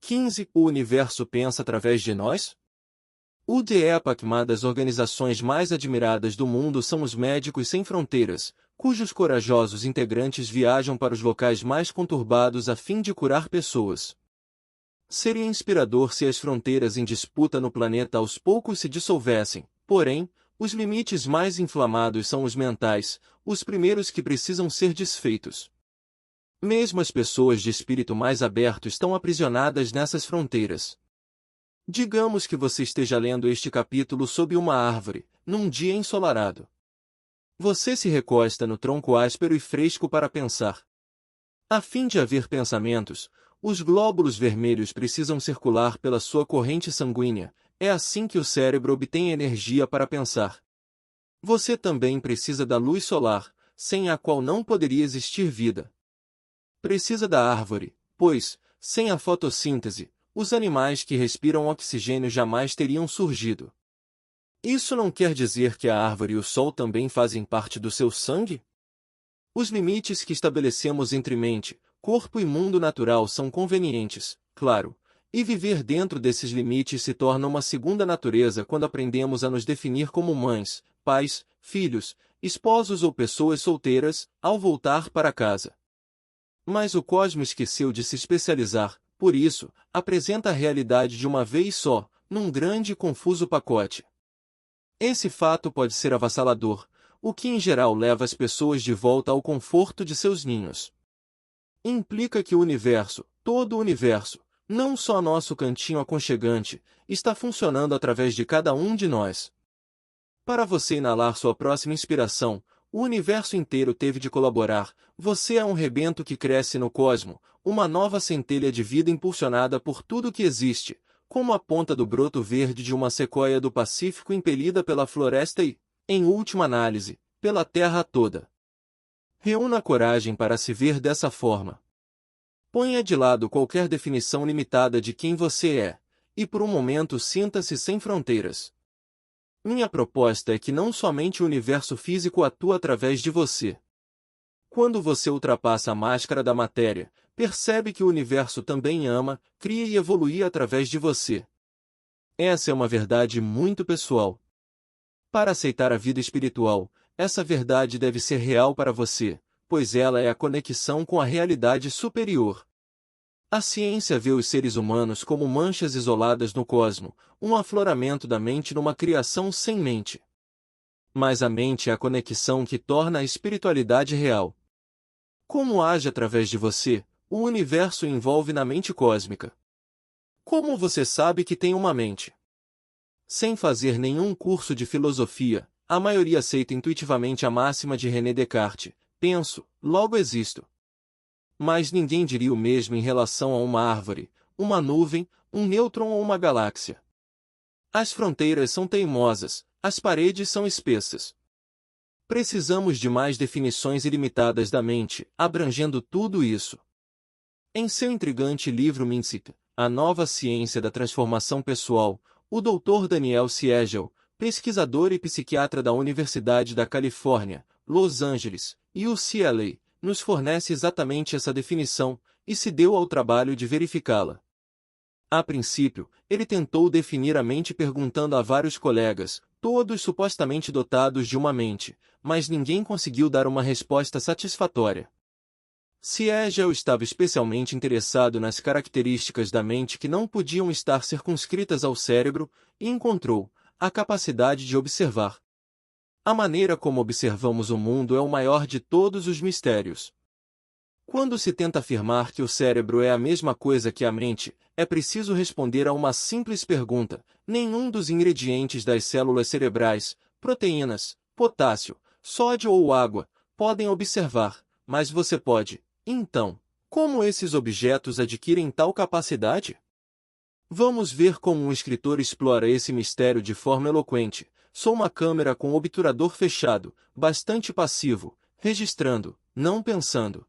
15. O universo pensa através de nós? O uma das organizações mais admiradas do mundo são os Médicos Sem Fronteiras, cujos corajosos integrantes viajam para os locais mais conturbados a fim de curar pessoas. Seria inspirador se as fronteiras em disputa no planeta aos poucos se dissolvessem, porém, os limites mais inflamados são os mentais, os primeiros que precisam ser desfeitos. Mesmo as pessoas de espírito mais aberto estão aprisionadas nessas fronteiras. Digamos que você esteja lendo este capítulo sob uma árvore, num dia ensolarado. Você se recosta no tronco áspero e fresco para pensar. A fim de haver pensamentos, os glóbulos vermelhos precisam circular pela sua corrente sanguínea, é assim que o cérebro obtém energia para pensar. Você também precisa da luz solar, sem a qual não poderia existir vida. Precisa da árvore, pois, sem a fotossíntese, os animais que respiram oxigênio jamais teriam surgido. Isso não quer dizer que a árvore e o sol também fazem parte do seu sangue? Os limites que estabelecemos entre mente, corpo e mundo natural são convenientes, claro, e viver dentro desses limites se torna uma segunda natureza quando aprendemos a nos definir como mães, pais, filhos, esposos ou pessoas solteiras, ao voltar para casa. Mas o cosmo esqueceu de se especializar, por isso, apresenta a realidade de uma vez só, num grande e confuso pacote. Esse fato pode ser avassalador, o que em geral leva as pessoas de volta ao conforto de seus ninhos. Implica que o universo, todo o universo, não só nosso cantinho aconchegante, está funcionando através de cada um de nós. Para você inalar sua próxima inspiração, o universo inteiro teve de colaborar. Você é um rebento que cresce no cosmo, uma nova centelha de vida impulsionada por tudo que existe, como a ponta do broto verde de uma sequoia do Pacífico impelida pela floresta e, em última análise, pela terra toda. Reúna coragem para se ver dessa forma. Ponha de lado qualquer definição limitada de quem você é, e por um momento sinta-se sem fronteiras. Minha proposta é que não somente o universo físico atua através de você. Quando você ultrapassa a máscara da matéria, percebe que o universo também ama, cria e evolui através de você. Essa é uma verdade muito pessoal. Para aceitar a vida espiritual, essa verdade deve ser real para você, pois ela é a conexão com a realidade superior. A ciência vê os seres humanos como manchas isoladas no cosmo, um afloramento da mente numa criação sem mente. Mas a mente é a conexão que torna a espiritualidade real. Como age através de você, o universo envolve na mente cósmica. Como você sabe que tem uma mente? Sem fazer nenhum curso de filosofia, a maioria aceita intuitivamente a máxima de René Descartes: penso, logo existo. Mas ninguém diria o mesmo em relação a uma árvore, uma nuvem, um nêutron ou uma galáxia. As fronteiras são teimosas, as paredes são espessas. Precisamos de mais definições ilimitadas da mente, abrangendo tudo isso. Em seu intrigante livro Mindset, A Nova Ciência da Transformação Pessoal, o Dr. Daniel Siegel, pesquisador e psiquiatra da Universidade da Califórnia, Los Angeles, UCLA, nos fornece exatamente essa definição, e se deu ao trabalho de verificá-la. A princípio, ele tentou definir a mente perguntando a vários colegas, todos supostamente dotados de uma mente, mas ninguém conseguiu dar uma resposta satisfatória. Siegel estava especialmente interessado nas características da mente que não podiam estar circunscritas ao cérebro, e encontrou a capacidade de observar. A maneira como observamos o mundo é o maior de todos os mistérios. Quando se tenta afirmar que o cérebro é a mesma coisa que a mente, é preciso responder a uma simples pergunta: nenhum dos ingredientes das células cerebrais, proteínas, potássio, sódio ou água, podem observar, mas você pode. Então, como esses objetos adquirem tal capacidade? Vamos ver como um escritor explora esse mistério de forma eloquente. Sou uma câmera com obturador fechado, bastante passivo, registrando, não pensando.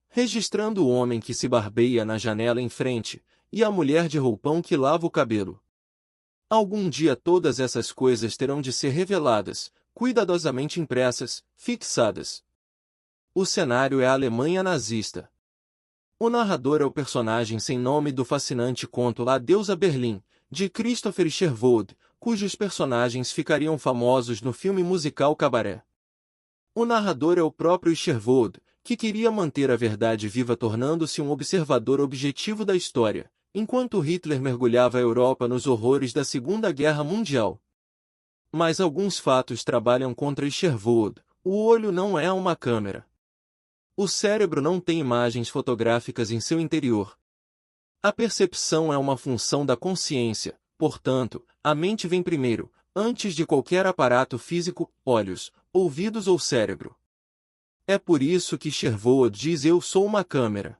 Registrando o homem que se barbeia na janela em frente, e a mulher de roupão que lava o cabelo. Algum dia todas essas coisas terão de ser reveladas, cuidadosamente impressas, fixadas. O cenário é a Alemanha nazista. O narrador é o personagem sem nome do fascinante conto La Deusa Berlim, de Christopher Sherwood, cujos personagens ficariam famosos no filme musical Cabaré. O narrador é o próprio Sherwood, que queria manter a verdade viva tornando-se um observador objetivo da história, enquanto Hitler mergulhava a Europa nos horrores da Segunda Guerra Mundial. Mas alguns fatos trabalham contra Sherwood. O olho não é uma câmera. O cérebro não tem imagens fotográficas em seu interior. A percepção é uma função da consciência, portanto, a mente vem primeiro, antes de qualquer aparato físico, olhos, ouvidos ou cérebro. É por isso que Sherwood diz eu sou uma câmera.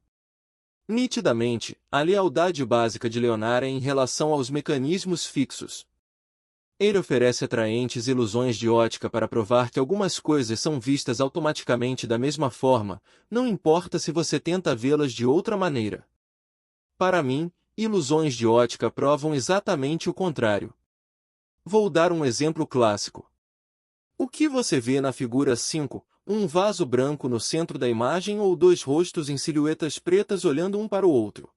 Nitidamente, a lealdade básica de Leonard é em relação aos mecanismos fixos. Ele oferece atraentes ilusões de ótica para provar que algumas coisas são vistas automaticamente da mesma forma, não importa se você tenta vê-las de outra maneira. Para mim, ilusões de ótica provam exatamente o contrário. Vou dar um exemplo clássico. O que você vê na figura 5, um vaso branco no centro da imagem ou dois rostos em silhuetas pretas olhando um para o outro?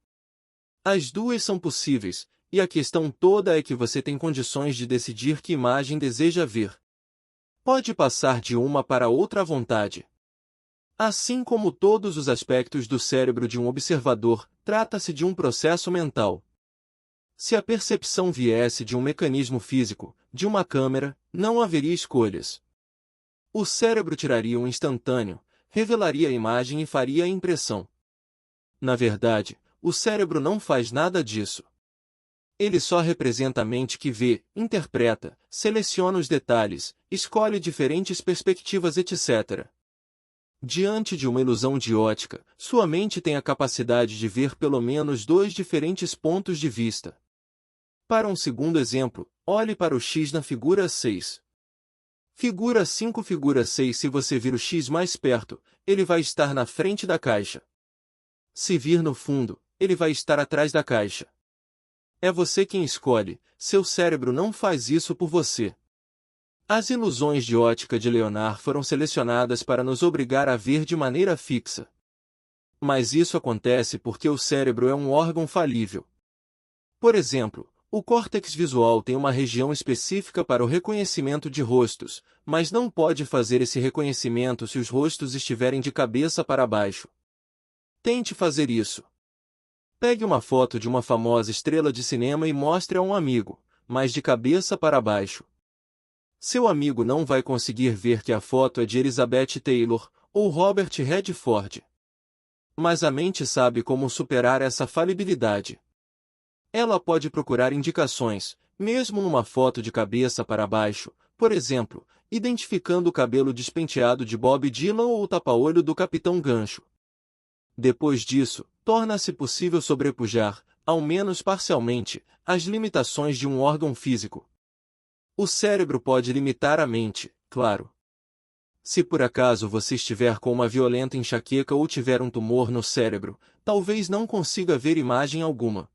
As duas são possíveis, e a questão toda é que você tem condições de decidir que imagem deseja ver. Pode passar de uma para outra à vontade. Assim como todos os aspectos do cérebro de um observador, trata-se de um processo mental. Se a percepção viesse de um mecanismo físico, de uma câmera, não haveria escolhas. O cérebro tiraria um instantâneo, revelaria a imagem e faria a impressão. Na verdade, o cérebro não faz nada disso. Ele só representa a mente que vê, interpreta, seleciona os detalhes, escolhe diferentes perspectivas etc. Diante de uma ilusão de ótica, sua mente tem a capacidade de ver pelo menos dois diferentes pontos de vista. Para um segundo exemplo, olhe para o X na figura 6. Figura 5 Figura 6 Se você vir o X mais perto, ele vai estar na frente da caixa. Se vir no fundo, ele vai estar atrás da caixa. É você quem escolhe, seu cérebro não faz isso por você. As ilusões de ótica de Leonard foram selecionadas para nos obrigar a ver de maneira fixa. Mas isso acontece porque o cérebro é um órgão falível. Por exemplo, o córtex visual tem uma região específica para o reconhecimento de rostos, mas não pode fazer esse reconhecimento se os rostos estiverem de cabeça para baixo. Tente fazer isso. Pegue uma foto de uma famosa estrela de cinema e mostre a um amigo, mas de cabeça para baixo. Seu amigo não vai conseguir ver que a foto é de Elizabeth Taylor ou Robert Redford. Mas a mente sabe como superar essa falibilidade. Ela pode procurar indicações, mesmo numa foto de cabeça para baixo, por exemplo, identificando o cabelo despenteado de Bob Dylan ou o tapa-olho do Capitão Gancho. Depois disso, torna-se possível sobrepujar, ao menos parcialmente, as limitações de um órgão físico. O cérebro pode limitar a mente, claro. Se por acaso você estiver com uma violenta enxaqueca ou tiver um tumor no cérebro, talvez não consiga ver imagem alguma.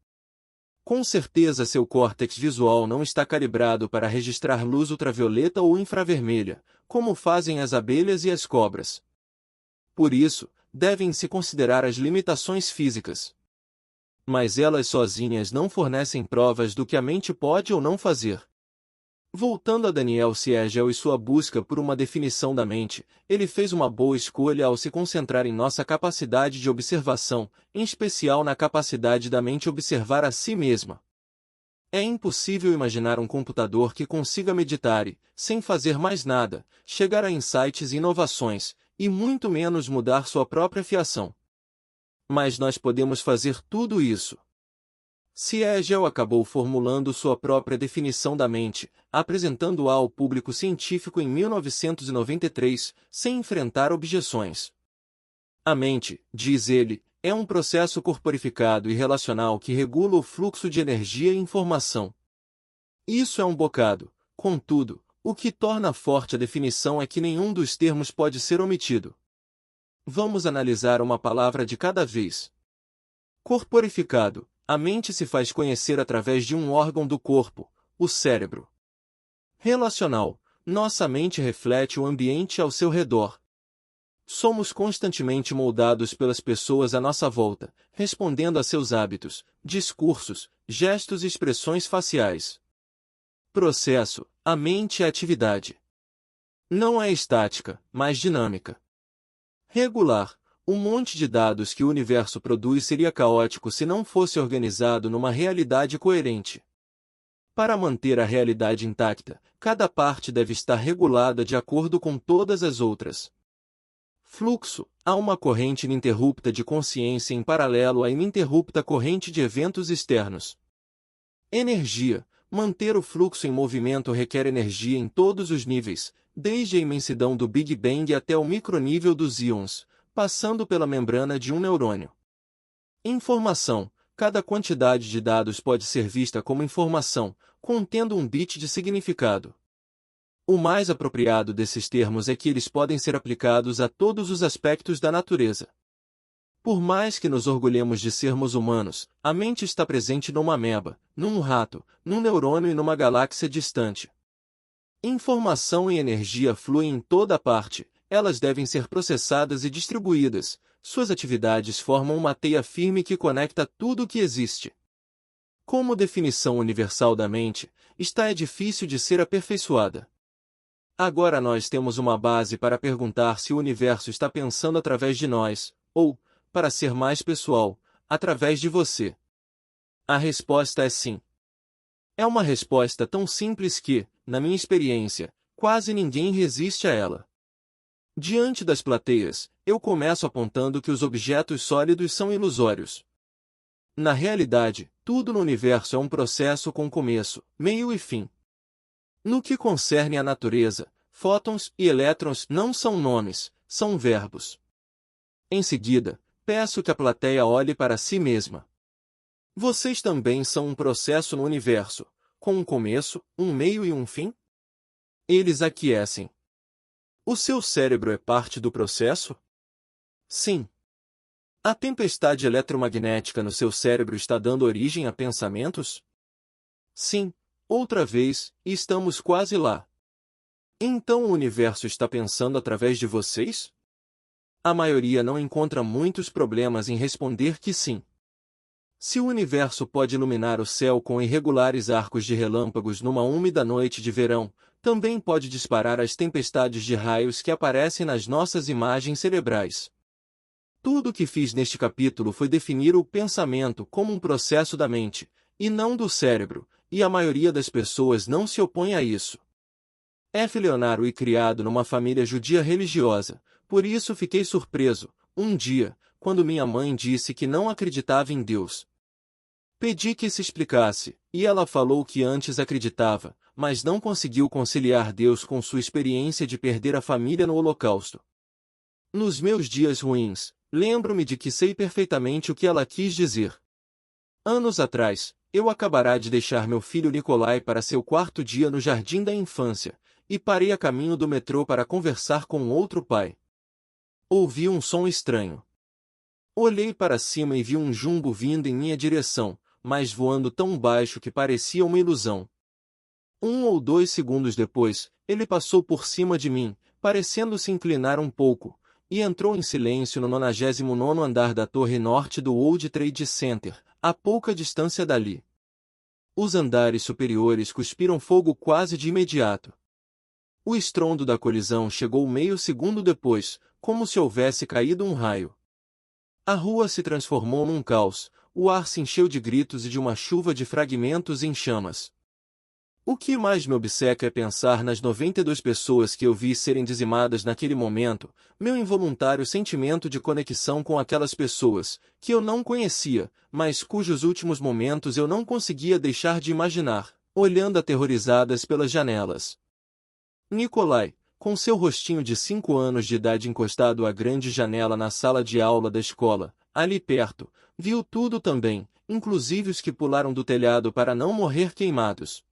Com certeza seu córtex visual não está calibrado para registrar luz ultravioleta ou infravermelha, como fazem as abelhas e as cobras. Por isso, devem-se considerar as limitações físicas. Mas elas sozinhas não fornecem provas do que a mente pode ou não fazer. Voltando a Daniel Siegel e sua busca por uma definição da mente, ele fez uma boa escolha ao se concentrar em nossa capacidade de observação, em especial na capacidade da mente observar a si mesma. É impossível imaginar um computador que consiga meditar e, sem fazer mais nada, chegar a insights e inovações, e muito menos mudar sua própria fiação. Mas nós podemos fazer tudo isso. Siegel acabou formulando sua própria definição da mente, apresentando-a ao público científico em 1993, sem enfrentar objeções. A mente, diz ele, é um processo corporificado e relacional que regula o fluxo de energia e informação. Isso é um bocado, contudo, o que torna forte a definição é que nenhum dos termos pode ser omitido. Vamos analisar uma palavra de cada vez. Corporificado. A mente se faz conhecer através de um órgão do corpo, o cérebro. Relacional. Nossa mente reflete o ambiente ao seu redor. Somos constantemente moldados pelas pessoas à nossa volta, respondendo a seus hábitos, discursos, gestos e expressões faciais. Processo: a mente é atividade. Não é estática, mas dinâmica. Regular: o monte de dados que o universo produz seria caótico se não fosse organizado numa realidade coerente. Para manter a realidade intacta, cada parte deve estar regulada de acordo com todas as outras. Fluxo: há uma corrente ininterrupta de consciência em paralelo à ininterrupta corrente de eventos externos. Energia: manter o fluxo em movimento requer energia em todos os níveis, desde a imensidão do Big Bang até o micronível dos íons, passando pela membrana de um neurônio. Informação: cada quantidade de dados pode ser vista como informação, contendo um bit de significado. O mais apropriado desses termos é que eles podem ser aplicados a todos os aspectos da natureza. Por mais que nos orgulhemos de sermos humanos, a mente está presente numa ameba, num rato, num neurônio e numa galáxia distante. Informação e energia fluem em toda parte, elas devem ser processadas e distribuídas, suas atividades formam uma teia firme que conecta tudo o que existe. Como definição universal da mente, esta é difícil de ser aperfeiçoada. Agora nós temos uma base para perguntar se o universo está pensando através de nós, ou, para ser mais pessoal, através de você. A resposta é sim. É uma resposta tão simples que, na minha experiência, quase ninguém resiste a ela. Diante das plateias, eu começo apontando que os objetos sólidos são ilusórios. Na realidade, tudo no universo é um processo com começo, meio e fim. No que concerne à natureza, fótons e elétrons não são nomes, são verbos. Em seguida, peço que a plateia olhe para si mesma. Vocês também são um processo no universo, com um começo, um meio e um fim? Eles aquecem. O seu cérebro é parte do processo? Sim. A tempestade eletromagnética no seu cérebro está dando origem a pensamentos? Sim, outra vez, e estamos quase lá. Então o universo está pensando através de vocês? A maioria não encontra muitos problemas em responder que sim. Se o universo pode iluminar o céu com irregulares arcos de relâmpagos numa úmida noite de verão, também pode disparar as tempestades de raios que aparecem nas nossas imagens cerebrais. Tudo o que fiz neste capítulo foi definir o pensamento como um processo da mente, e não do cérebro, e a maioria das pessoas não se opõe a isso. Leonardo e criado numa família judia religiosa, por isso fiquei surpreso, um dia, quando minha mãe disse que não acreditava em Deus. Pedi que se explicasse, e ela falou que antes acreditava, mas não conseguiu conciliar Deus com sua experiência de perder a família no Holocausto. Nos meus dias ruins, lembro-me de que sei perfeitamente o que ela quis dizer. Anos atrás, eu acabará de deixar meu filho Nicolai para seu quarto dia no jardim da infância, e parei a caminho do metrô para conversar com outro pai. Ouvi um som estranho. Olhei para cima e vi um jumbo vindo em minha direção, mas voando tão baixo que parecia uma ilusão. 1 ou 2 segundos depois, ele passou por cima de mim, parecendo se inclinar um pouco, e entrou em silêncio no 99º andar da torre norte do World Trade Center, a pouca distância dali. Os andares superiores cuspiram fogo quase de imediato. O estrondo da colisão chegou meio segundo depois, como se houvesse caído um raio. A rua se transformou num caos, o ar se encheu de gritos e de uma chuva de fragmentos em chamas. O que mais me obceca é pensar nas 92 pessoas que eu vi serem dizimadas naquele momento, meu involuntário sentimento de conexão com aquelas pessoas, que eu não conhecia, mas cujos últimos momentos eu não conseguia deixar de imaginar, olhando aterrorizadas pelas janelas. Nicolai, com seu rostinho de 5 anos de idade encostado à grande janela na sala de aula da escola, ali perto, viu tudo também, inclusive os que pularam do telhado para não morrer queimados.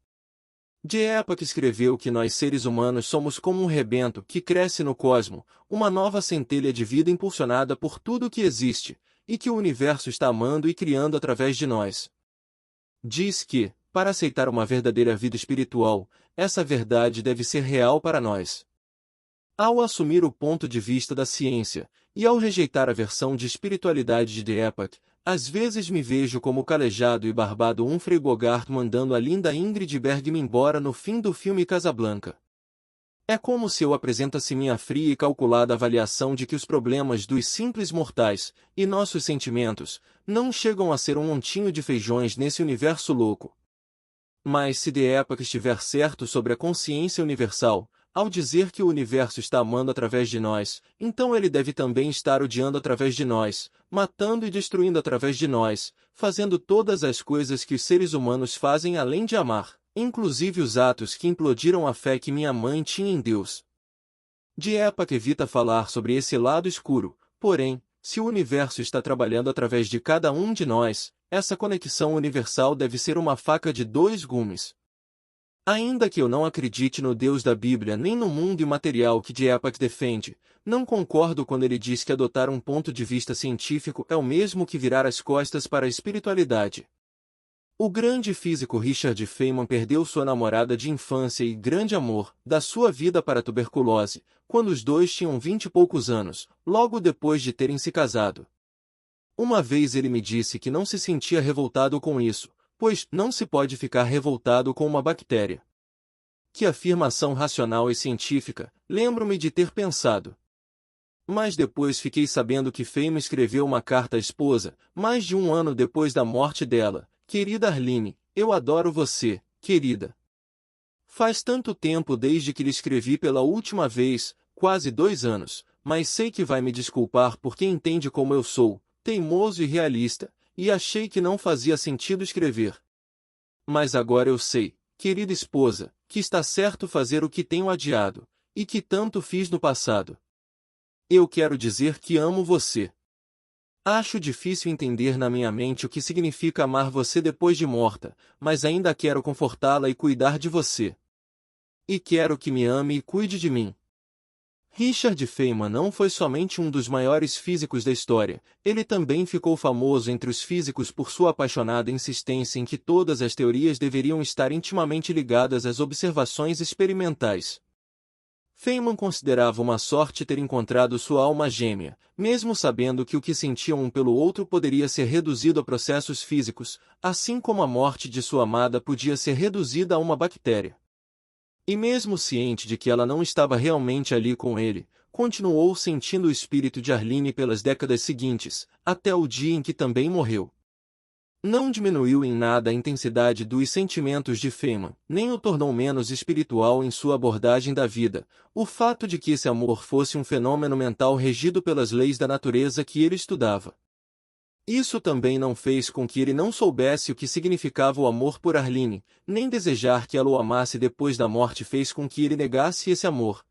Diepak escreveu que nós seres humanos somos como um rebento que cresce no cosmo, uma nova centelha de vida impulsionada por tudo o que existe, e que o universo está amando e criando através de nós. Diz que, para aceitar uma verdadeira vida espiritual, essa verdade deve ser real para nós. Ao assumir o ponto de vista da ciência, e ao rejeitar a versão de espiritualidade de Deepak, às vezes me vejo como calejado e barbado Humphrey Bogart mandando a linda Ingrid Bergman embora no fim do filme Casablanca. É como se eu apresentasse minha fria e calculada avaliação de que os problemas dos simples mortais, e nossos sentimentos, não chegam a ser um montinho de feijões nesse universo louco. Mas se Deepak estiver certo sobre a consciência universal, ao dizer que o universo está amando através de nós, então ele deve também estar odiando através de nós, matando e destruindo através de nós, fazendo todas as coisas que os seres humanos fazem além de amar, inclusive os atos que implodiram a fé que minha mãe tinha em Deus. Deepak evita falar sobre esse lado escuro, porém, se o universo está trabalhando através de cada um de nós, essa conexão universal deve ser uma faca de dois gumes. Ainda que eu não acredite no Deus da Bíblia nem no mundo imaterial que Deepak defende, não concordo quando ele diz que adotar um ponto de vista científico é o mesmo que virar as costas para a espiritualidade. O grande físico Richard Feynman perdeu sua namorada de infância e grande amor da sua vida para a tuberculose, quando os dois tinham 20 e poucos anos, logo depois de terem se casado. Uma vez ele me disse que não se sentia revoltado com isso, pois não se pode ficar revoltado com uma bactéria. Que afirmação racional e científica, lembro-me de ter pensado. Mas depois fiquei sabendo que Feynman escreveu uma carta à esposa, mais de um ano depois da morte dela. Querida Arline, eu adoro você, querida. Faz tanto tempo desde que lhe escrevi pela última vez, quase 2 anos, mas sei que vai me desculpar porque entende como eu sou, teimoso e realista, e achei que não fazia sentido escrever. Mas agora eu sei, querida esposa, que está certo fazer o que tenho adiado, e que tanto fiz no passado. Eu quero dizer que amo você. Acho difícil entender na minha mente o que significa amar você depois de morta, mas ainda quero confortá-la e cuidar de você. E quero que me ame e cuide de mim. Richard Feynman não foi somente um dos maiores físicos da história, ele também ficou famoso entre os físicos por sua apaixonada insistência em que todas as teorias deveriam estar intimamente ligadas às observações experimentais. Feynman considerava uma sorte ter encontrado sua alma gêmea, mesmo sabendo que o que sentiam um pelo outro poderia ser reduzido a processos físicos, assim como a morte de sua amada podia ser reduzida a uma bactéria. E mesmo ciente de que ela não estava realmente ali com ele, continuou sentindo o espírito de Arline pelas décadas seguintes, até o dia em que também morreu. Não diminuiu em nada a intensidade dos sentimentos de Feynman, nem o tornou menos espiritual em sua abordagem da vida, o fato de que esse amor fosse um fenômeno mental regido pelas leis da natureza que ele estudava. Isso também não fez com que ele não soubesse o que significava o amor por Arline, nem desejar que ela o amasse depois da morte fez com que ele negasse esse amor.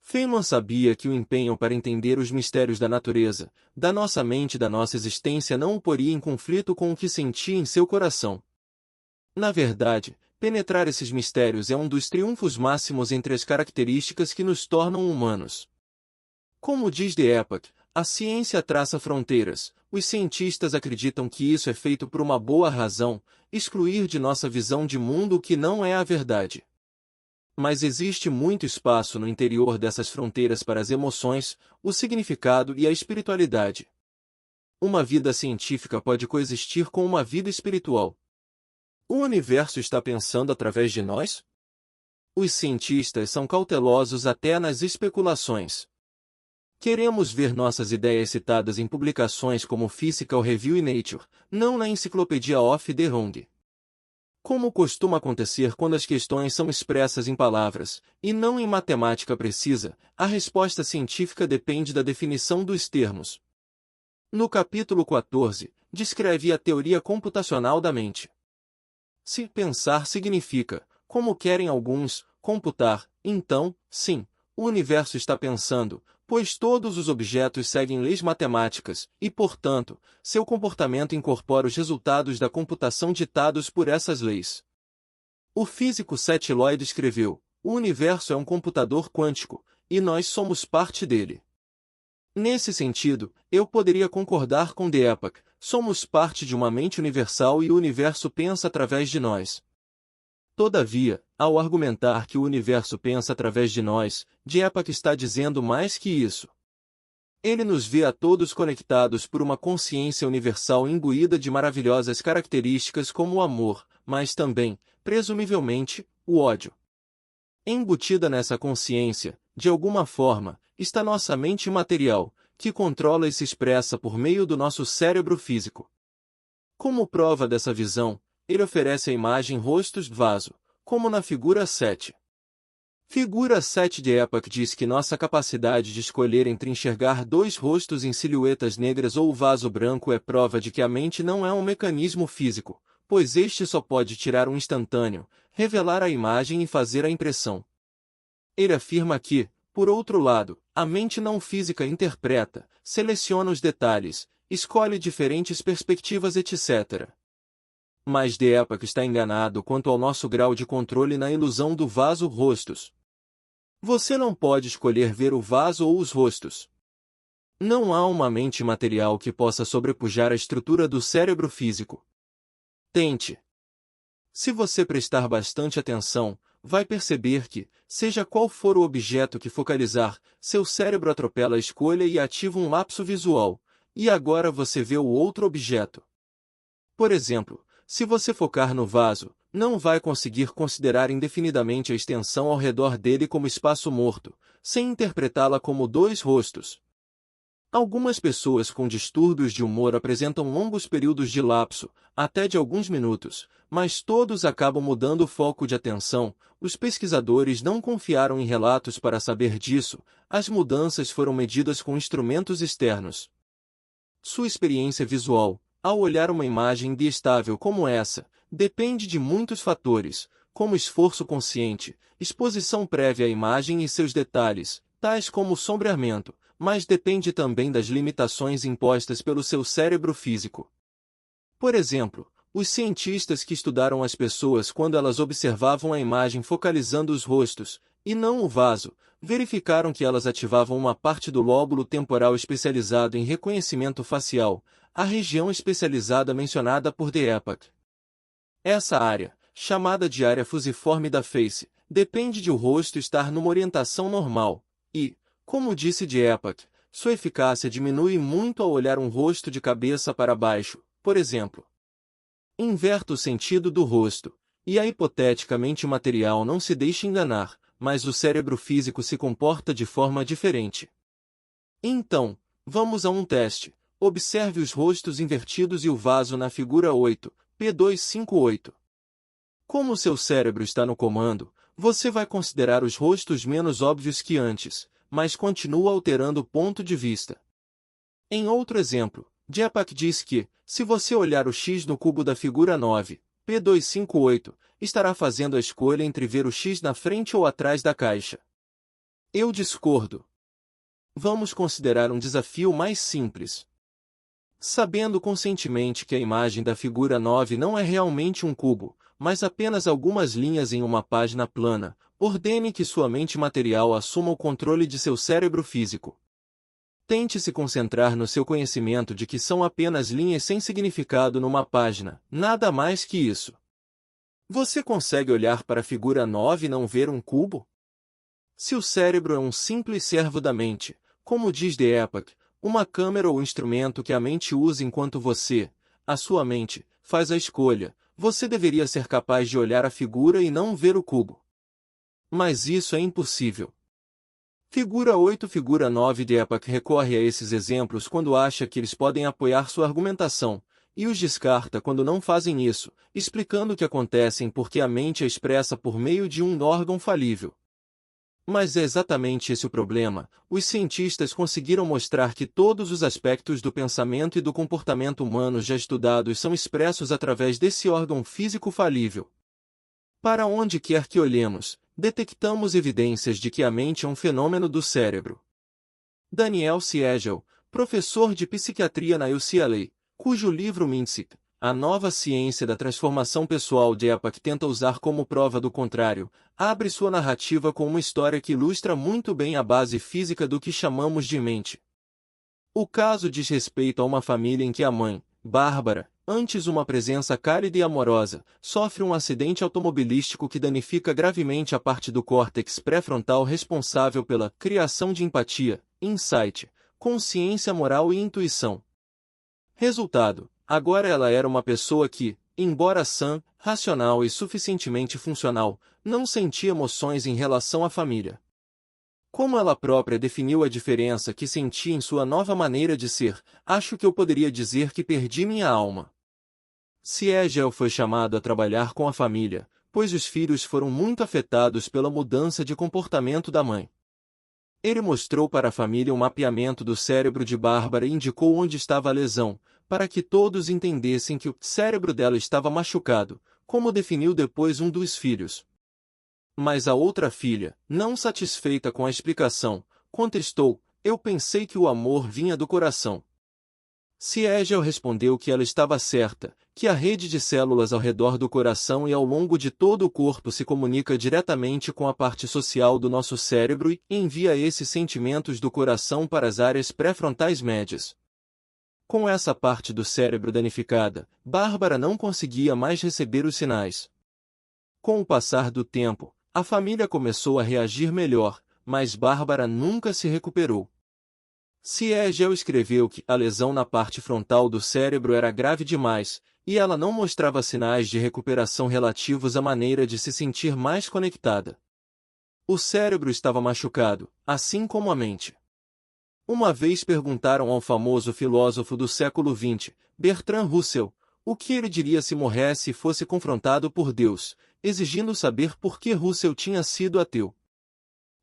Feynman sabia que o empenho para entender os mistérios da natureza, da nossa mente e da nossa existência não o poria em conflito com o que sentia em seu coração. Na verdade, penetrar esses mistérios é um dos triunfos máximos entre as características que nos tornam humanos. Como diz Deepak, a ciência traça fronteiras, os cientistas acreditam que isso é feito por uma boa razão, excluir de nossa visão de mundo o que não é a verdade. Mas existe muito espaço no interior dessas fronteiras para as emoções, o significado e a espiritualidade. Uma vida científica pode coexistir com uma vida espiritual. O universo está pensando através de nós? Os cientistas são cautelosos até nas especulações. Queremos ver nossas ideias citadas em publicações como Physical Review e Nature, não na Encyclopedia of the Wrong. Como costuma acontecer quando as questões são expressas em palavras, e não em matemática precisa, a resposta científica depende da definição dos termos. No capítulo 14, descreve a teoria computacional da mente. Se pensar significa, como querem alguns, computar, então, sim, o universo está pensando, pois todos os objetos seguem leis matemáticas, e, portanto, seu comportamento incorpora os resultados da computação ditados por essas leis. O físico Seth Lloyd escreveu: o universo é um computador quântico, e nós somos parte dele. Nesse sentido, eu poderia concordar com Deepak, somos parte de uma mente universal e o universo pensa através de nós. Todavia, ao argumentar que o universo pensa através de nós, Diepak está dizendo mais que isso. Ele nos vê a todos conectados por uma consciência universal imbuída de maravilhosas características como o amor, mas também, presumivelmente, o ódio. Embutida nessa consciência, de alguma forma, está nossa mente material, que controla e se expressa por meio do nosso cérebro físico. Como prova dessa visão, ele oferece a imagem rostos-vaso, como na figura 7. Figura 7 de Diepak diz que nossa capacidade de escolher entre enxergar dois rostos em silhuetas negras ou o vaso branco é prova de que a mente não é um mecanismo físico, pois este só pode tirar um instantâneo, revelar a imagem e fazer a impressão. Ele afirma que, por outro lado, a mente não física interpreta, seleciona os detalhes, escolhe diferentes perspectivas etc. Mas Diepak está enganado quanto ao nosso grau de controle na ilusão do vaso-rostos. Você não pode escolher ver o vaso ou os rostos. Não há uma mente material que possa sobrepujar a estrutura do cérebro físico. Tente. Se você prestar bastante atenção, vai perceber que, seja qual for o objeto que focalizar, seu cérebro atropela a escolha e ativa um lapso visual, e agora você vê o outro objeto. Por exemplo, se você focar no vaso, não vai conseguir considerar indefinidamente a extensão ao redor dele como espaço morto, sem interpretá-la como dois rostos. Algumas pessoas com distúrbios de humor apresentam longos períodos de lapso, até de alguns minutos, mas todos acabam mudando o foco de atenção. Os pesquisadores não confiaram em relatos para saber disso, as mudanças foram medidas com instrumentos externos. Sua experiência visual, ao olhar uma imagem instável como essa, depende de muitos fatores, como esforço consciente, exposição prévia à imagem e seus detalhes, tais como o sombreamento, mas depende também das limitações impostas pelo seu cérebro físico. Por exemplo, os cientistas que estudaram as pessoas quando elas observavam a imagem focalizando os rostos, e não o vaso, verificaram que elas ativavam uma parte do lóbulo temporal especializado em reconhecimento facial, a região especializada mencionada por Diepak. Essa área, chamada de área fusiforme da face, depende de o rosto estar numa orientação normal, e, como disse Diepak, sua eficácia diminui muito ao olhar um rosto de cabeça para baixo, por exemplo. Inverta o sentido do rosto, e a hipoteticamente material não se deixa enganar, mas o cérebro físico se comporta de forma diferente. Então, vamos a um teste. Observe os rostos invertidos e o vaso na figura 8, P258. Como seu cérebro está no comando, você vai considerar os rostos menos óbvios que antes, mas continua alterando o ponto de vista. Em outro exemplo, Diepak diz que, se você olhar o X no cubo da figura 9, P258, estará fazendo a escolha entre ver o X na frente ou atrás da caixa. Eu discordo. Vamos considerar um desafio mais simples. Sabendo conscientemente que a imagem da figura 9 não é realmente um cubo, mas apenas algumas linhas em uma página plana, ordene que sua mente material assuma o controle de seu cérebro físico. Tente se concentrar no seu conhecimento de que são apenas linhas sem significado numa página, nada mais que isso. Você consegue olhar para a figura 9 e não ver um cubo? Se o cérebro é um simples servo da mente, como diz Diepak, uma câmera ou instrumento que a mente usa enquanto você, a sua mente, faz a escolha, você deveria ser capaz de olhar a figura e não ver o cubo. Mas isso é impossível. Figura 8 e figura 9 Diepak recorre a esses exemplos quando acha que eles podem apoiar sua argumentação, e os descarta quando não fazem isso, explicando que acontecem porque a mente é expressa por meio de um órgão falível. Mas é exatamente esse o problema. Os cientistas conseguiram mostrar que todos os aspectos do pensamento e do comportamento humanos já estudados são expressos através desse órgão físico falível. Para onde quer que olhemos, detectamos evidências de que a mente é um fenômeno do cérebro. Daniel Siegel, professor de psiquiatria na UCLA, cujo livro Mindset, a nova ciência da transformação pessoal Diepak tenta usar como prova do contrário, abre sua narrativa com uma história que ilustra muito bem a base física do que chamamos de mente. O caso diz respeito a uma família em que a mãe, Bárbara, antes uma presença cálida e amorosa, sofre um acidente automobilístico que danifica gravemente a parte do córtex pré-frontal responsável pela criação de empatia, insight, consciência moral e intuição. Resultado: agora ela era uma pessoa que, embora sã, racional e suficientemente funcional, não sentia emoções em relação à família. Como ela própria definiu a diferença que sentia em sua nova maneira de ser, acho que eu poderia dizer que perdi minha alma. Siegel foi chamado a trabalhar com a família, pois os filhos foram muito afetados pela mudança de comportamento da mãe. Ele mostrou para a família um mapeamento do cérebro de Bárbara e indicou onde estava a lesão, para que todos entendessem que o cérebro dela estava machucado, como definiu depois um dos filhos. Mas a outra filha, não satisfeita com a explicação, contestou: eu pensei que o amor vinha do coração. Siegel respondeu que ela estava certa, que a rede de células ao redor do coração e ao longo de todo o corpo se comunica diretamente com a parte social do nosso cérebro e envia esses sentimentos do coração para as áreas pré-frontais médias. Com essa parte do cérebro danificada, Bárbara não conseguia mais receber os sinais. Com o passar do tempo, a família começou a reagir melhor, mas Bárbara nunca se recuperou. Siegel escreveu que a lesão na parte frontal do cérebro era grave demais, e ela não mostrava sinais de recuperação relativos à maneira de se sentir mais conectada. O cérebro estava machucado, assim como a mente. Uma vez perguntaram ao famoso filósofo do século XX, Bertrand Russell, o que ele diria se morresse e fosse confrontado por Deus, exigindo saber por que Russell tinha sido ateu.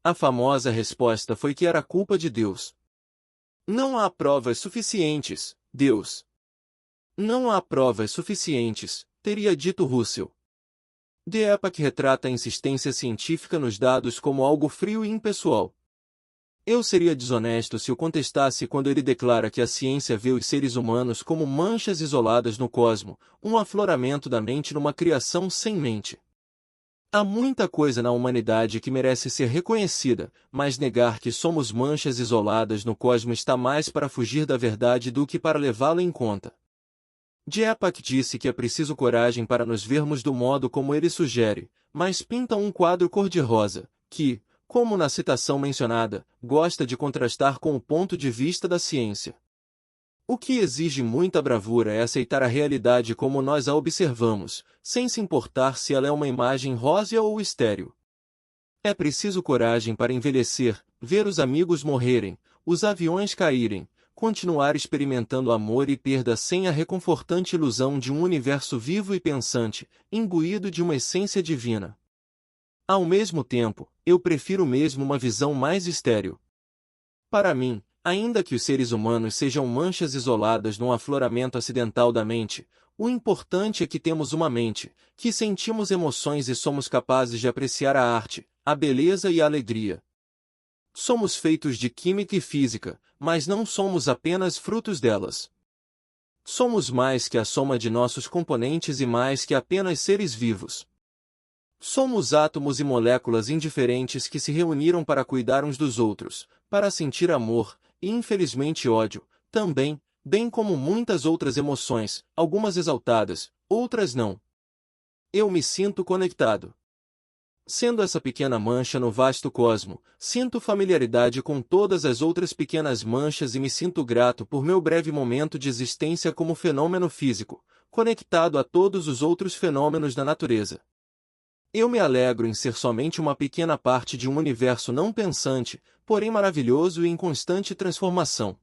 A famosa resposta foi que era culpa de Deus. Não há provas suficientes, Deus. Não há provas suficientes, teria dito Russell. The Epoch retrata a insistência científica nos dados como algo frio e impessoal. Eu seria desonesto se o contestasse quando ele declara que a ciência vê os seres humanos como manchas isoladas no cosmo, um afloramento da mente numa criação sem mente. Há muita coisa na humanidade que merece ser reconhecida, mas negar que somos manchas isoladas no cosmo está mais para fugir da verdade do que para levá-la em conta. Diepak disse que é preciso coragem para nos vermos do modo como ele sugere, mas pinta um quadro cor-de-rosa, que, como na citação mencionada, gosta de contrastar com o ponto de vista da ciência. O que exige muita bravura é aceitar a realidade como nós a observamos, sem se importar se ela é uma imagem rósea ou estéril. É preciso coragem para envelhecer, ver os amigos morrerem, os aviões caírem, continuar experimentando amor e perda sem a reconfortante ilusão de um universo vivo e pensante, imbuído de uma essência divina. Ao mesmo tempo, eu prefiro mesmo uma visão mais estéril. Para mim, ainda que os seres humanos sejam manchas isoladas num afloramento acidental da mente, o importante é que temos uma mente, que sentimos emoções e somos capazes de apreciar a arte, a beleza e a alegria. Somos feitos de química e física, mas não somos apenas frutos delas. Somos mais que a soma de nossos componentes e mais que apenas seres vivos. Somos átomos e moléculas indiferentes que se reuniram para cuidar uns dos outros, para sentir amor, e infelizmente ódio, também, bem como muitas outras emoções, algumas exaltadas, outras não. Eu me sinto conectado. Sendo essa pequena mancha no vasto cosmo, sinto familiaridade com todas as outras pequenas manchas e me sinto grato por meu breve momento de existência como fenômeno físico, conectado a todos os outros fenômenos da natureza. Eu me alegro em ser somente uma pequena parte de um universo não pensante, porém maravilhoso e em constante transformação.